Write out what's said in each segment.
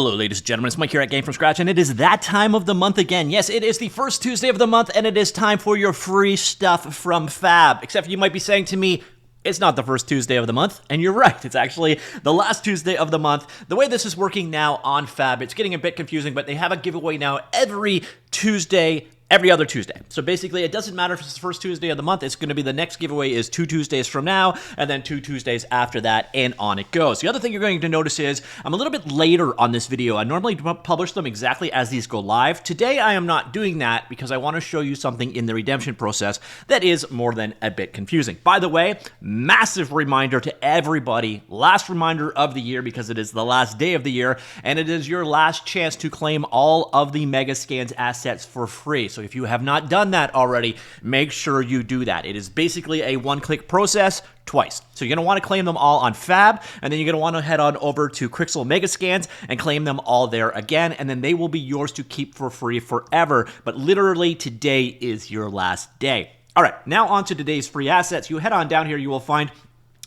Hello, ladies and gentlemen, it's Mike here at Gamefromscratch, and it is that time of the month again. Yes, it is the first Tuesday of the month, and it is time for your free stuff from Fab. Except you might be saying to me, it's not the first Tuesday of the month, and you're right. It's actually the last Tuesday of the month. The way this is working now on Fab, it's getting a bit confusing, but they have a giveaway now every other Tuesday. So basically, it doesn't matter if it's the first Tuesday of the month. It's going to be the next giveaway is 2 Tuesdays from now, and then 2 Tuesdays after that, and on it goes. The other thing you're going to notice is I'm a little bit later on this video. I normally publish them exactly as these go live. Today, I am not doing that because I want to show you something in the redemption process that is more than a bit confusing. By the way, massive reminder to everybody, last reminder of the year because it is the last day of the year, and it is your last chance to claim all of the Mega Scans assets for free. So if you have not done that already, make sure you do that. It is basically a one-click process twice. So you're going to want to claim them all on Fab, and then you're going to want to head on over to Quixel Mega Scans and claim them all there again, and then they will be yours to keep for free forever. But literally, today is your last day. All right, now on to today's free assets. You head on down here, you will find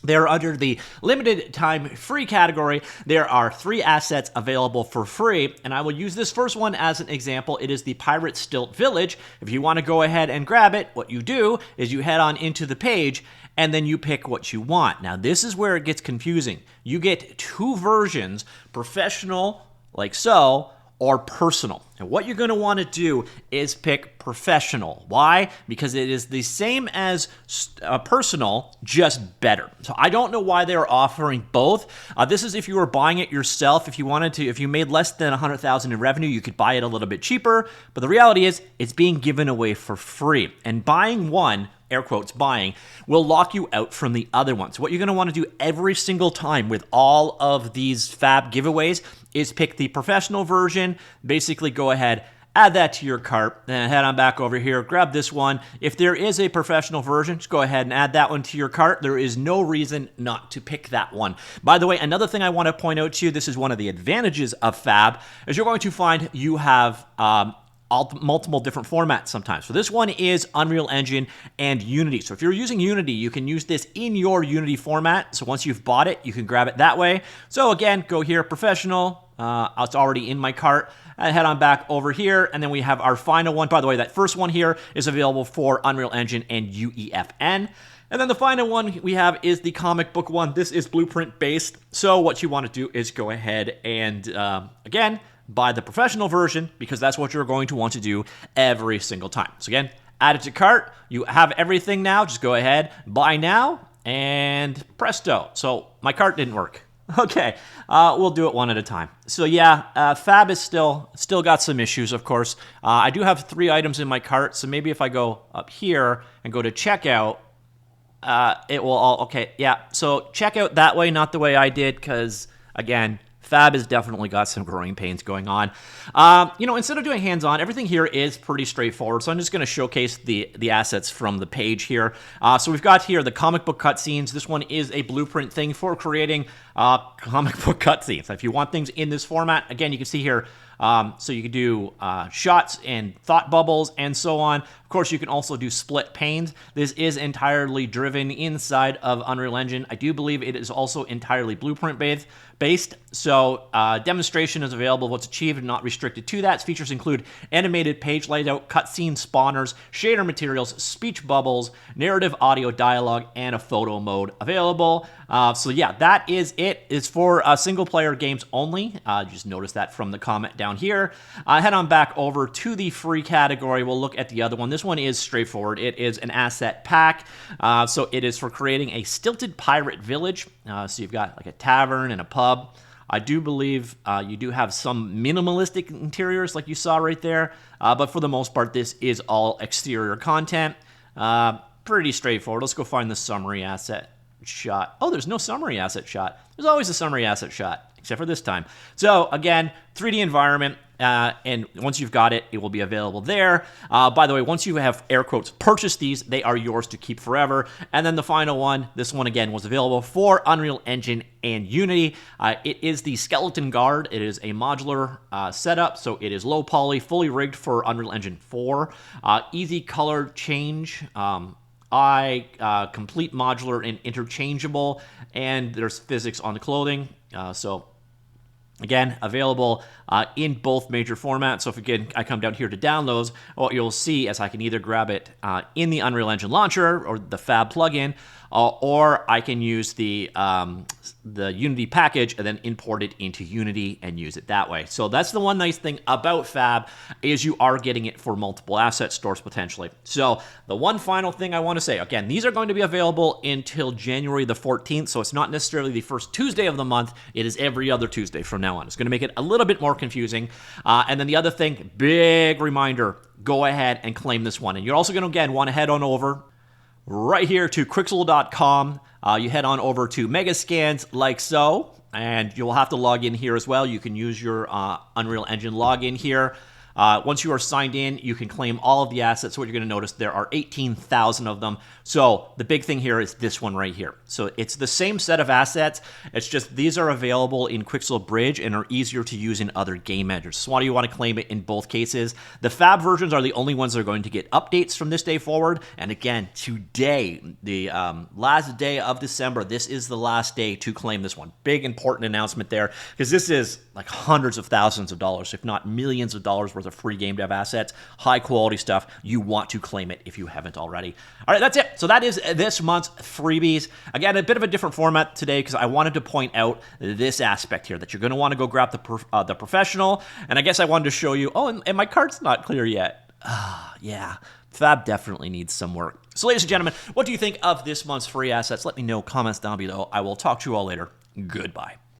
they're under the limited time free category. There are 3 assets available for free, and I will use this first one as an example. It is the Pirate Stilt Village. If you want to go ahead and grab it, what you do is you head on into the page, and then you pick what you want. Now, this is where it gets confusing. You get 2 versions, professional, like so, or personal. And what you're going to want to do is pick professional. Why? Because it is the same as personal, just better. So I don't know why they're offering both. This is if you were buying it yourself. If you wanted to, if you made less than 100,000 in revenue, you could buy it a little bit cheaper. But the reality is it's being given away for free. And buying one, air quotes, buying, will lock you out from the other one. So what you're going to want to do every single time with all of these Fab giveaways is pick the professional version, basically go ahead, add that to your cart, then head on back over here, grab this one. If there is a professional version, just go ahead and add that one to your cart. There is no reason not to pick that one. By the way, another thing I want to point out to you, this is one of the advantages of Fab, is you're going to find you have multiple different formats sometimes. So this one is Unreal Engine and Unity. So if you're using Unity, you can use this in your Unity format. So once you've bought it, you can grab it that way. So again, go here, professional. It's already in my cart. And head on back over here, and then we have our final one. By the way, that first one here is available for Unreal Engine and UEFN. And then the final one we have is the comic book one. This is blueprint based. So what you want to do is go ahead and, again, buy the professional version because that's what you're going to want to do every single time. So again, add it to cart. You have everything now. Just go ahead, buy now, and presto. So my cart didn't work. Okay, we'll do it one at a time. So yeah, Fab is still got some issues, of course. I do have 3 items in my cart, so maybe if I go up here and go to checkout, it will all, okay, yeah. So checkout that way, not the way I did, because again, Fab has definitely got some growing pains going on. Instead of doing hands-on, everything here is pretty straightforward. So I'm just going to showcase the assets from the page here. So we've got here the comic book cutscenes. This one is a blueprint thing for creating comic book cutscenes. If you want things in this format, again, you can see here, so you can do shots and thought bubbles and so on. Of course, you can also do split panes. This is entirely driven inside of Unreal Engine. I do believe it is also entirely blueprint based. So demonstration is available of what's achieved and not restricted to that. Features include animated page layout, cutscene spawners, shader materials, speech bubbles, narrative audio dialogue, and a photo mode available. So yeah, that is it. It's for single player games only. Just notice that from the comment down here. Head on back over to the free category. We'll look at the other one. This one is straightforward. It is an asset pack. So it is for creating a stilted pirate village. So you've got like a tavern and a pub. I do believe you do have some minimalistic interiors like you saw right there. But for the most part, this is all exterior content. Pretty straightforward. Let's go find the summary asset shot. Oh, there's no summary asset shot. There's always a summary asset shot, except for this time. So again, 3D environment, and once you've got it, it will be available there. By the way, once you have, air quotes, purchased these, they are yours to keep forever. And then the final one, this one again was available for Unreal Engine and Unity. It is the Skeleton Guard. It is a modular setup, so it is low poly, fully rigged for Unreal Engine 4. Easy color change. Complete modular and interchangeable, and there's physics on the clothing. So Again, available in both major formats. So if again I come down here to downloads, what you'll see is I can either grab it in the Unreal Engine launcher or the Fab plugin, or I can use the Unity package and then import it into Unity and use it that way. So that's the one nice thing about Fab, is you are getting it for multiple asset stores potentially. So the one final thing I want to say, again, these are going to be available until January the 14th, so it's not necessarily the first Tuesday of the month. It is every other Tuesday from now on. It's going to make it a little bit more confusing. And then the other thing, big reminder, go ahead and claim this one. And you're also going to, again, want to head on over right here to Quixel.com. You head on over to Megascans like so, and you'll have to log in here as well. You can use your Unreal Engine login here. Once you are signed in, you can claim all of the assets. So what you're going to notice, there are 18,000 of them. So the big thing here is this one right here. So it's the same set of assets. It's just these are available in Quixel Bridge and are easier to use in other game editors. So why do you want to claim it in both cases? The Fab versions are the only ones that are going to get updates from this day forward. And again, today, the last day of December, this is the last day to claim this one. Big important announcement there, because this is like hundreds of thousands of dollars, if not millions of dollars worth of free game dev assets, high quality stuff. You want to claim it if you haven't already. All right, that's it. So that is this month's freebies. Again, a bit of a different format today because I wanted to point out this aspect here, that you're going to want to go grab the professional. And I guess I wanted to show you, oh, and my card's not clear yet. Yeah, Fab definitely needs some work. So ladies and gentlemen, what do you think of this month's free assets? Let me know, comments down below. I will talk to you all later. Goodbye.